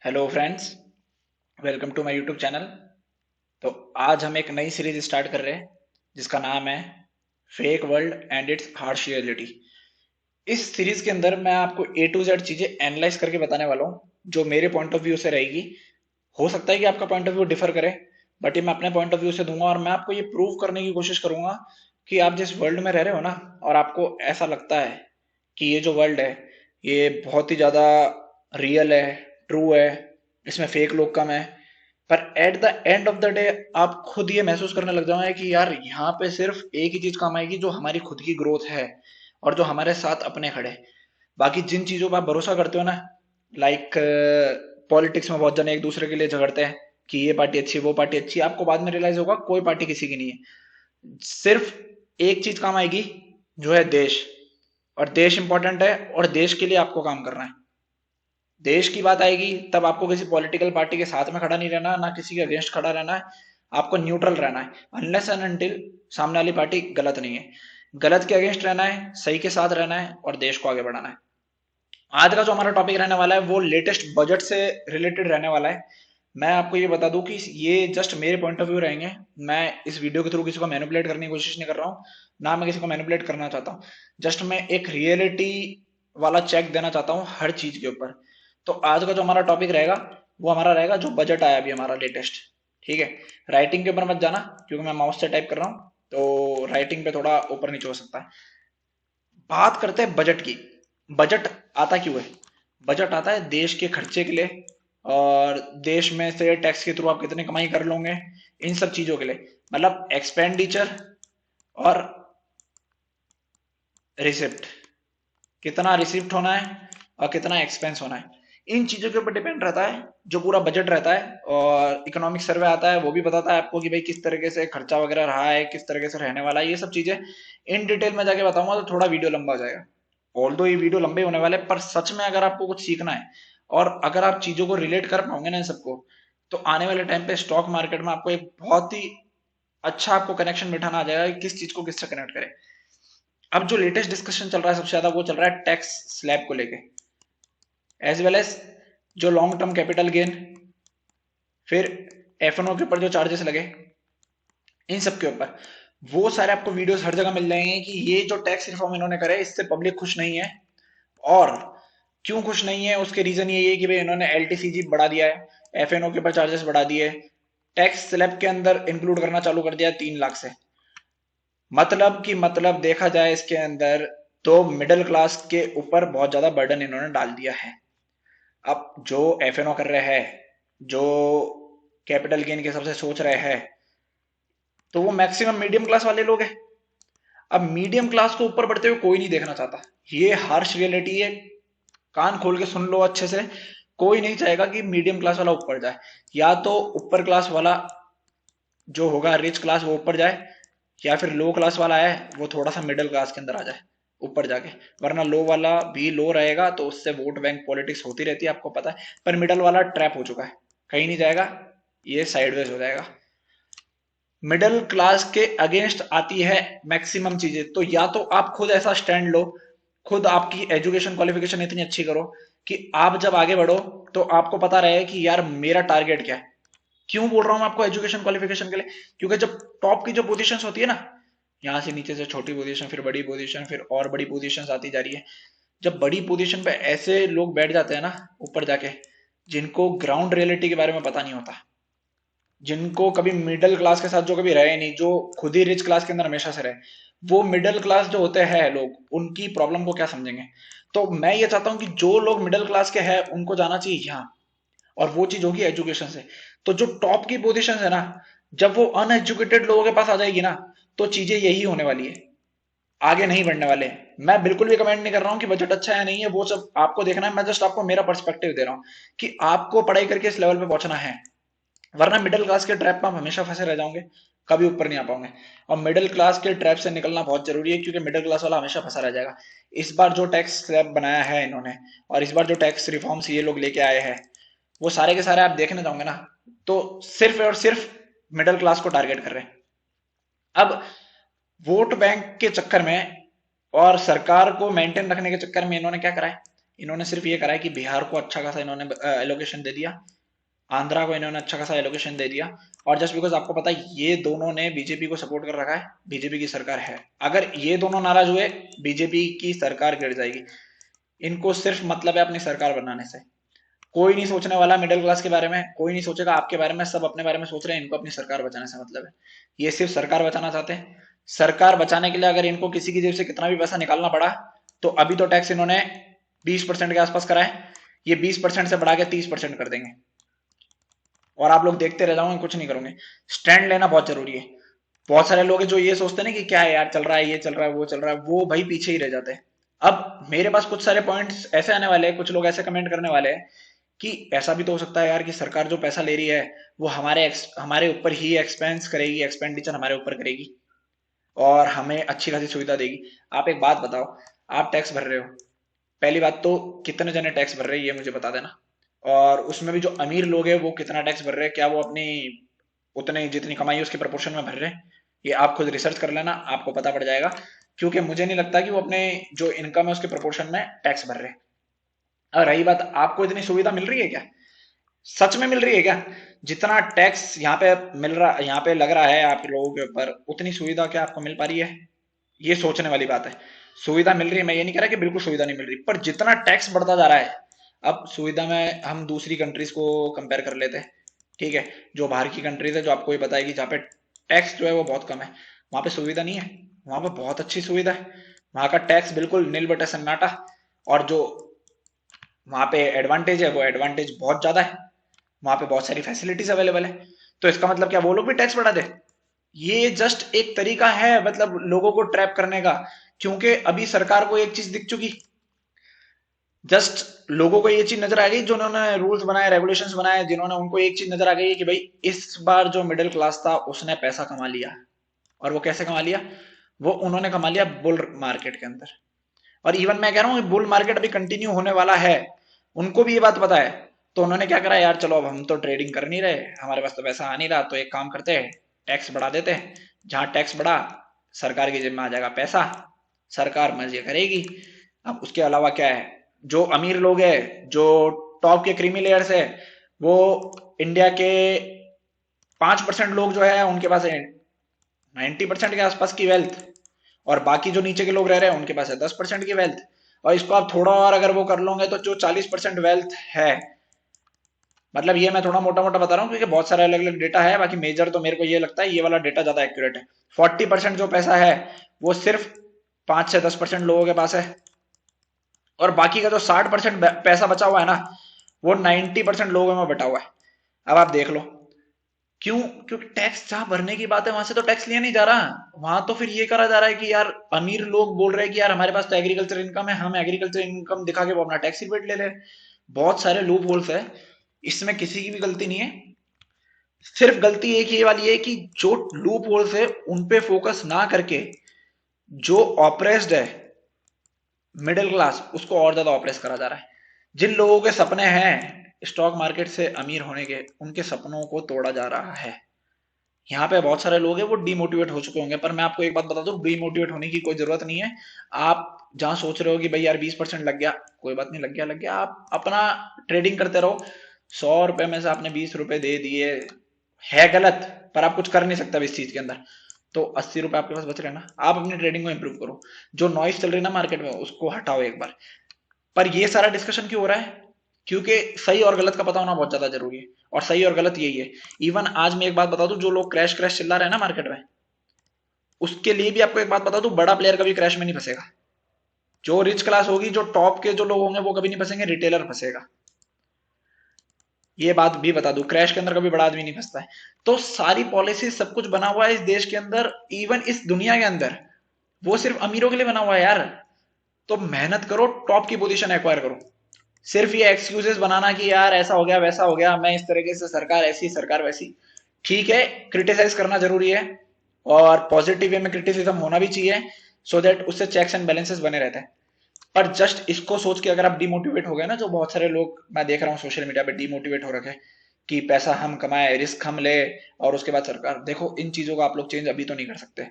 Hello friends, welcome to my YouTube channel. तो आज हम एक नई सीरीज स्टार्ट कर रहे हैं जिसका नाम है fake world and it's harsh reality. इस सीरीज के अंदर मैं आपको ए टू जेड चीजें एनालाइज करके बताने वाला हूँ जो मेरे पॉइंट ऑफ व्यू से रहेगी। हो सकता है कि आपका पॉइंट ऑफ व्यू डिफर करे, बट ये मैं अपने पॉइंट ऑफ व्यू से दूंगा और मैं आपको ये प्रूव करने की कोशिश करूंगा कि आप जिस वर्ल्ड में रह रहे हो ना, और आपको ऐसा लगता है कि ये जो वर्ल्ड है ये बहुत ही ज्यादा रियल है, ट्रू है, इसमें फेक लोग कम है, पर at the end of the day आप खुद ये महसूस करने लग जाओगे कि यार यहाँ पे सिर्फ एक ही चीज काम आएगी, जो हमारी खुद की ग्रोथ है और जो हमारे साथ अपने खड़े। बाकी जिन चीजों पर आप भरोसा करते हो ना, लाइक पॉलिटिक्स में बहुत जने एक दूसरे के लिए झगड़ते हैं कि ये पार्टी अच्छी है वो पार्टी अच्छी है, आपको बाद में रियलाइज होगा कोई पार्टी किसी की नहीं है। सिर्फ एक चीज काम आएगी, जो है देश। और देश इंपॉर्टेंट है और देश के लिए आपको काम करना है। देश की बात आएगी तब आपको किसी पॉलिटिकल पार्टी के साथ में खड़ा नहीं रहना, ना किसी के अगेंस्ट खड़ा रहना है। आपको न्यूट्रल रहना है अनलेस एंड अनटिल सामने वाली पार्टी गलत नहीं है। गलत के अगेंस्ट रहना है, सही के साथ रहना है और देश को आगे बढ़ाना है। आज का जो हमारा टॉपिक रहने वाला है वो लेटेस्ट बजट से रिलेटेड रहने वाला है। मैं आपको ये बता दूं कि ये जस्ट मेरे पॉइंट ऑफ व्यू रहेंगे। मैं इस वीडियो के थ्रू किसी को मैनिपुलेट करने की कोशिश नहीं कर रहा हूँ, ना मैं किसी को मैनिपुलेट करना चाहता हूँ। जस्ट मैं एक रियलिटी वाला चेक देना चाहता हूँ हर चीज के ऊपर। तो आज का जो हमारा टॉपिक रहेगा वो हमारा रहेगा जो बजट आया अभी हमारा लेटेस्ट। ठीक है, राइटिंग के ऊपर मत जाना क्योंकि मैं माउस से टाइप कर रहा हूँ, तो राइटिंग पे थोड़ा ऊपर नीचे हो सकता है। बात करते हैं बजट की। बजट आता क्यों है? बजट आता है देश के खर्चे के लिए, और देश में से टैक्स के थ्रू आप कितनी कमाई कर लोगे, इन सब चीजों के लिए। मतलब एक्सपेंडिचर और रिसिप्ट, कितना रिसिप्ट होना है और कितना एक्सपेंस होना है, इन चीजों के ऊपर डिपेंड रहता है जो पूरा बजट रहता है। और इकोनॉमिक सर्वे आता है वो भी बताता है आपको कि भाई किस तरीके से खर्चा वगैरह रहा है, किस तरीके से रहने वाला है। ये सब चीजें इन डिटेल में जाके बताऊंगा तो थोड़ा वीडियो लंबा हो जाएगा। ऑल दो ये वीडियो लंबे होने वाले, पर सच में अगर आपको कुछ सीखना है और अगर आप चीजों को रिलेट कर पाओगे ना इन सबको, तो आने वाले टाइम पे स्टॉक मार्केट में आपको एक बहुत ही अच्छा आपको कनेक्शन बिठाना आ जाएगा कि किस चीज को किससे कनेक्ट करें। अब जो लेटेस्ट डिस्कशन चल रहा है सबसे ज्यादा वो चल रहा है टैक्स स्लैब को लेके, एज वेल एज जो लॉन्ग टर्म कैपिटल गेन, फिर एफएनओ के ऊपर जो चार्जेस लगे, इन सब के ऊपर। वो सारे आपको वीडियोस हर जगह मिल जाएंगे कि ये जो टैक्स रिफॉर्म इन्होंने करे इससे पब्लिक खुश नहीं है। और क्यों खुश नहीं है उसके रीजन ये है कि भाई इन्होंने एलटीसीजी बढ़ा दिया है, एफएनओ के ऊपर चार्जेस बढ़ा दिए, टैक्स स्लैब के अंदर इंक्लूड करना चालू कर दिया 3 लाख से। मतलब देखा जाए इसके अंदर तो मिडिल क्लास के ऊपर बहुत ज्यादा बर्डन इन्होंने डाल दिया है। अब जो एफएनओ कर रहे हैं, जो कैपिटल गेन के हिसाब से सोच रहे हैं, तो वो मैक्सिमम मीडियम क्लास वाले लोग हैं। अब मीडियम क्लास को ऊपर बढ़ते हुए कोई नहीं देखना चाहता, ये हार्श रियलिटी है। कान खोल के सुन लो अच्छे से। कोई नहीं चाहेगा कि मीडियम क्लास वाला ऊपर जाए। या तो ऊपर क्लास वाला जो होगा रिच क्लास वो ऊपर जाए, या फिर लो क्लास वाला है वो थोड़ा सा मिडिल क्लास के अंदर आ जाए ऊपर जाके। वरना लो वाला भी लो रहेगा तो उससे वोट बैंक पॉलिटिक्स होती रहती है, आपको पता है। पर मिडल वाला ट्रैप हो चुका है, कहीं नहीं जाएगा, ये साइडवेज हो जाएगा। मिडिल क्लास के अगेंस्ट आती है मैक्सिमम चीजें। तो या तो आप खुद ऐसा स्टैंड लो, खुद आपकी एजुकेशन क्वालिफिकेशन इतनी अच्छी करो कि आप जब आगे बढ़ो तो आपको पता रहे कि यार मेरा टारगेट क्या है। क्यों बोल रहा हूं मैं आपको एजुकेशन क्वालिफिकेशन के लिए? क्योंकि जब टॉप की जो पोजीशंस होती है ना, यहाँ से नीचे से छोटी पोजीशन, फिर बड़ी पोजीशन, फिर और बड़ी पोजीशंस आती जा रही है। जब बड़ी पोजीशन पे ऐसे लोग बैठ जाते हैं ना ऊपर जाके, जिनको ग्राउंड रियलिटी के बारे में पता नहीं होता, जिनको कभी मिडिल क्लास के साथ जो कभी रहे नहीं, जो खुद ही रिच क्लास के अंदर हमेशा से रहे, वो मिडिल क्लास जो होते हैं लोग उनकी प्रॉब्लम को क्या समझेंगे। तो मैं ये चाहता हूं कि जो लोग मिडिल क्लास के हैं उनको जाना चाहिए यहाँ, और वो चीज होगी एजुकेशन से। तो जो टॉप की पोजीशन है ना, जब वो अनएजुकेटेड लोगों के पास आ जाएगी ना, तो चीजें यही होने वाली है, आगे नहीं बढ़ने वाले हैं। मैं बिल्कुल भी कमेंट नहीं कर रहा हूँ कि बजट अच्छा है नहीं है, वो सब आपको देखना है। मैं जस्ट आपको मेरा पर्सपेक्टिव दे रहा हूँ कि आपको पढ़ाई करके इस लेवल पे पहुंचना है, वरना मिडिल क्लास के ट्रैप में आप हमेशा फंसे रह जाओगे, कभी ऊपर नहीं आ पाओगे। और मिडिल क्लास के ट्रैप से निकलना बहुत जरूरी है क्योंकि मिडिल क्लास वाला हमेशा फंसा रह जाएगा। इस बार जो टैक्स स्लैब बनाया है इन्होंने, और इस बार जो टैक्स रिफॉर्म्स ये लोग लेके आए हैं, वो सारे के सारे आप देखने जाओगे ना, तो सिर्फ और सिर्फ मिडिल क्लास को टारगेट कर रहे हैं। अब वोट बैंक के चक्कर में और सरकार को मेंटेन रखने के चक्कर में इन्होंने क्या करा है, इन्होंने सिर्फ ये करा है कि बिहार को अच्छा खासा इन्होंने एलोकेशन दे दिया, आंध्रा को इन्होंने अच्छा खासा एलोकेशन दे दिया। और जस्ट बिकॉज आपको पता है ये दोनों ने बीजेपी को सपोर्ट कर रखा है, बीजेपी की सरकार है, अगर ये दोनों नाराज हुए बीजेपी की सरकार गिर जाएगी। इनको सिर्फ मतलब है अपनी सरकार बनाने से, कोई नहीं सोचने वाला मिडिल क्लास के बारे में, कोई नहीं सोचेगा आपके बारे में, सब अपने बारे में सोच रहे हैं, इनको अपनी सरकार बचाने से मतलब है। ये सिर्फ सरकार बचाना चाहते हैं। सरकार बचाने के लिए अगर इनको किसी की जेब से कितना भी पैसा निकालना पड़ा, तो अभी तो टैक्स इन्होंने 20% के आसपास करा है, ये 20% से बढ़ा के 30% कर देंगे, और आप लोग देखते रह जाओगे, कुछ नहीं करोगे। स्टैंड लेना बहुत जरूरी है। बहुत सारे लोग हैं जो ये सोचते हैं ना कि क्या है यार, चल रहा है, ये चल रहा है, वो चल रहा है, वो भाई पीछे ही रह जाते हैं। अब मेरे पास कुछ सारे पॉइंट्स ऐसे आने वाले हैं, कुछ लोग ऐसे कमेंट करने वाले हैं कि ऐसा भी तो हो सकता है यार कि सरकार जो पैसा ले रही है वो हमारे ऊपर ही एक्सपेंस करेगी, एक्सपेंडिचर हमारे ऊपर करेगी और हमें अच्छी खासी सुविधा देगी। आप एक बात बताओ, आप टैक्स भर रहे हो, पहली बात तो कितने जने टैक्स भर रहे हैं ये मुझे बता देना। और उसमें भी जो अमीर लोग हैं वो कितना टैक्स भर रहे हैं, क्या वो अपनी उतने जितनी कमाई है उसके प्रपोर्शन में भर रहे हैं? ये आप खुद रिसर्च कर लेना, आपको पता पड़ जाएगा। क्योंकि मुझे नहीं लगता कि वो अपने जो इनकम है उसके प्रपोर्शन में टैक्स भर रहे हैं। और रही बात, आपको इतनी सुविधा मिल रही है क्या? सच में मिल रही है क्या? जितना टैक्स यहाँ पे मिल रहा, यहाँ पे लग रहा है आप लोगों के ऊपर, उतनी सुविधा क्या आपको मिल पा रही है? ये सोचने वाली बात है। सुविधा मिल रही है, मैं ये नहीं कह रहा कि बिल्कुल सुविधा नहीं मिल रही, पर जितना टैक्स बढ़ता जा रहा है, अब सुविधा में हम दूसरी कंट्रीज को कंपेयर कर लेते हैं, ठीक है? जो बाहर की कंट्रीज है, जो आपको ये पता है कि जहाँ पे टैक्स जो है वो बहुत कम है, वहां पे सुविधा नहीं है, वहां पे बहुत अच्छी सुविधा है। वहां का टैक्स बिल्कुल नील बटे सन्नाटा, और जो वहां पे एडवांटेज है वो एडवांटेज बहुत ज्यादा है, वहां पे बहुत सारी फैसिलिटीज अवेलेबल है। तो इसका मतलब क्या वो लोग भी टैक्स बढ़ा दे? ये जस्ट एक तरीका है मतलब लोगों को ट्रैप करने का, क्योंकि अभी सरकार को एक चीज दिख चुकी, जस्ट लोगों को ये चीज नजर आ गई, जो उन्होंने रूल्स बनाए, रेगुलेशंस बनाए, जिन्होंने, उनको एक चीज नजर आ गई कि भाई इस बार जो मिडिल क्लास था उसने पैसा कमा लिया। और वो कैसे कमा लिया? वो उन्होंने कमा लिया बुल मार्केट के अंदर। और इवन मैं कह रहा हूँ बुल मार्केट अभी कंटिन्यू होने वाला है, उनको भी ये बात पता है। तो उन्होंने क्या करा, यार चलो अब हम तो ट्रेडिंग कर नहीं रहे, हमारे पास तो पैसा आ नहीं रहा, तो एक काम करते हैं, टैक्स बढ़ा देते हैं। जहां टैक्स बढ़ा, सरकार की जेब में आ जाएगा पैसा, सरकार मजे करेगी। अब उसके अलावा क्या है, जो अमीर लोग हैं, जो टॉप के क्रीमी लेयर्स है, वो इंडिया के 5% लोग जो है उनके पास है 90% के आसपास की वेल्थ, और बाकी जो नीचे के लोग रह रहे हैं उनके पास है 10% की वेल्थ। और इसको आप थोड़ा और अगर वो कर लोगे तो जो 40% वेल्थ है, मतलब ये मैं थोड़ा मोटा मोटा बता रहा हूँ क्योंकि बहुत सारे अलग अलग डेटा है, बाकी मेजर तो मेरे को ये लगता है ये वाला डेटा ज्यादा एक्यूरेट है। 40% जो पैसा है वो सिर्फ 5 से 10% लोगों के पास है, और बाकी का जो 60% पैसा बचा हुआ है ना, वो 90% लोगों में बटा हुआ है। अब आप देख लो, क्यों? क्योंकि टैक्स जहां भरने की बात है वहां से तो टैक्स लिया नहीं जा रहा, वहां तो फिर ये करा जा रहा है कि यार अमीर लोग बोल रहे हैं कि यार हमारे पास तो एग्रीकल्चर इनकम है, हम एग्रीकल्चर इनकम दिखा के वो अपना टैक्स रिबेट ले ले। बहुत सारे लूप होल्स है, इसमें किसी की भी गलती नहीं है। सिर्फ गलती एक ये वाली है कि जो लूप होल्स है उन पे फोकस ना करके जो ऑप्रेस्ड है मिडिल क्लास, उसको और ज्यादा ऑप्रेस करा जा रहा है। जिन लोगों के सपने हैं स्टॉक मार्केट से अमीर होने के, उनके सपनों को तोड़ा जा रहा है। यहाँ पे बहुत सारे लोग हैं वो डीमोटिवेट हो चुके होंगे, पर मैं आपको एक बात बता दूं, डीमोटिवेट होने की कोई जरूरत नहीं है। आप जहां सोच रहे हो कि भाई यार 20% लग गया, कोई बात नहीं, लग गया लग गया, आप अपना ट्रेडिंग करते रहो। 100 रुपए में से आपने 20 रुपए दे दिए, है गलत, पर आप कुछ कर नहीं सकते इस चीज के अंदर। तो 80 रुपए आपके पास बच रहे ना, आप अपनी ट्रेडिंग को इंप्रूव करो। जो नॉइस चल रही है ना मार्केट में उसको हटाओ एक बार। पर ये सारा डिस्कशन क्यों हो रहा है? क्योंकि सही और गलत का पता होना बहुत ज्यादा जरूरी है, और सही और गलत यही है। इवन आज मैं एक बात बता दूं, जो लोग क्रैश क्रैश चिल्ला रहे हैं ना मार्केट में, उसके लिए भी आपको एक बात बता दूं, बड़ा प्लेयर कभी क्रैश में नहीं फंसेगा। जो रिच क्लास होगी, जो टॉप के जो लोग होंगे वो कभी नहीं फंसेंगे, रिटेलर फंसेगा। ये बात भी बता दूं, क्रैश के अंदर कभी बड़ा आदमी नहीं फंसता है। तो सारी पॉलिसी सब कुछ बना हुआ है इस देश के अंदर, इवन इस दुनिया के अंदर, वो सिर्फ अमीरों के लिए बना हुआ है यार। तो मेहनत करो, टॉप की पोजीशन एक्वायर करो। सिर्फ ये एक्सक्यूजेस बनाना कि यार ऐसा हो गया वैसा हो गया, मैं इस तरीके से, सरकार ऐसी सरकार वैसी, ठीक है, क्रिटिसाइज करना जरूरी है, और पॉजिटिव वे में क्रिटिसिज्म होना भी चाहिए, सो दैट उससे चेक्स एंड बैलेंसेस बने रहते हैं। पर जस्ट इसको सोच के अगर आप डिमोटिवेट हो गए ना, जो बहुत सारे लोग मैं देख रहा हूँ सोशल मीडिया पे डिमोटिवेट हो रखे, कि पैसा हम कमाए, रिस्क हम ले, और उसके बाद सरकार, देखो इन चीजों को आप लोग चेंज अभी तो नहीं कर सकते।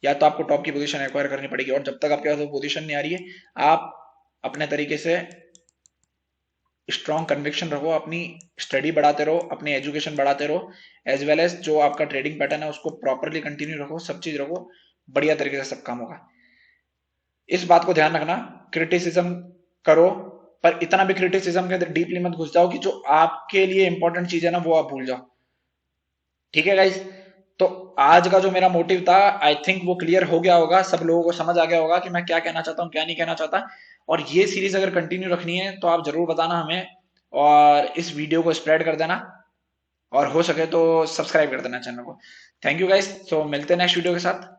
या तो आपको टॉप की पोजीशन एक्वायर करनी पड़ेगी, और जब तक आपके पास वो पोजीशन नहीं आ रही है, आप अपने तरीके से स्ट्रॉन्ग कन्विक्शन रखो, अपनी स्टडी बढ़ाते रहो, अपनी एजुकेशन बढ़ाते रहो, एज वेल एज जो आपका ट्रेडिंग पैटर्न है उसको प्रॉपरली कंटिन्यू रखो, सब चीज रखो, बढ़िया तरीके से सब काम होगा। इस बात को ध्यान रखना, क्रिटिसिज्म करो, पर इतना भी क्रिटिसिज्म के अंदर डीपली मत घुस जाओ कि जो आपके लिए इंपॉर्टेंट चीज है ना वो आप भूल जाओ। ठीक है गाइज, तो आज का जो मेरा मोटिव था आई थिंक वो क्लियर हो गया होगा, सब लोगों को समझ आ गया होगा कि मैं क्या कहना चाहता हूँ क्या नहीं कहना चाहता। और ये सीरीज अगर कंटिन्यू रखनी है तो आप जरूर बताना हमें, और इस वीडियो को स्प्रेड कर देना, और हो सके तो सब्सक्राइब कर देना चैनल को। थैंक यू गाइस, तो मिलते हैं नेक्स्ट वीडियो के साथ।